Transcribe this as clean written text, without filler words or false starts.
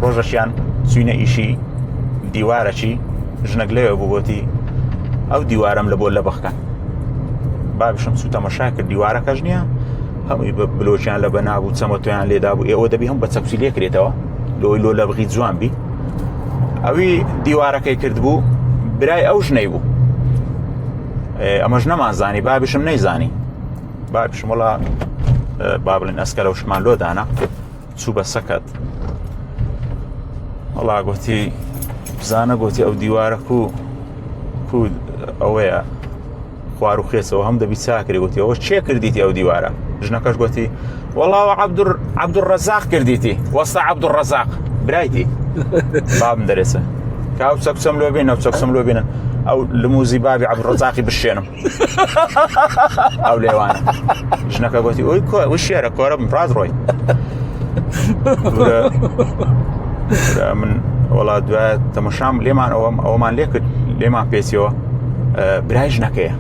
ڕۆژەشیان چوینە ئیشی دیوارەچی ژنەک لێوە بگۆتی ئەو دیوارم لە بۆ لە بەخکەن بابشم سو تەمەشا کرد دیوارەکەش نییە هەمووی بە بلۆچیان لە بەنابوو چەمەتۆیان لێدا بوو ئێوە دەبی هەم بە چەپسی لێکرێتەوە لۆی لۆ لە بغی جوان بی ئەوی دیوارەکەی کرد بوو برای ئەو ژنەی بوو ئەمەش نەمانزانی بابشم نەیزانی بابشم وڵا با بڵێن ئەسکە لەو شمان لۆدانا چوو بە سەکەت وڵا گوتی بزانە گوتی ئەو دیوارە و ئەوەیە خوار و خێسەوە هەم دەبی چاکری گوتی ئەوە چێ کردیتی ئەو دیوارە ژنەکەش گوتی وەڵاوە عەبدوڕەزاق کردیتی وەستا عەبدوڕەزاق برایتی بابم دەرێسە کاو چەکچەم لۆ بێنە و چەکچەم لۆ بێنن ئەو لموزی بابی عەبدوڕەزاقی بشێنم ئەو لێوانە ژنەکە گوتی ئەوی شێرە کۆرە بم ڕاز ڕۆی من وڵا دوایە تەمەشام لێمان ئەوەمان لێ کرد لێمان پێچیەوە برای ژنەکەیە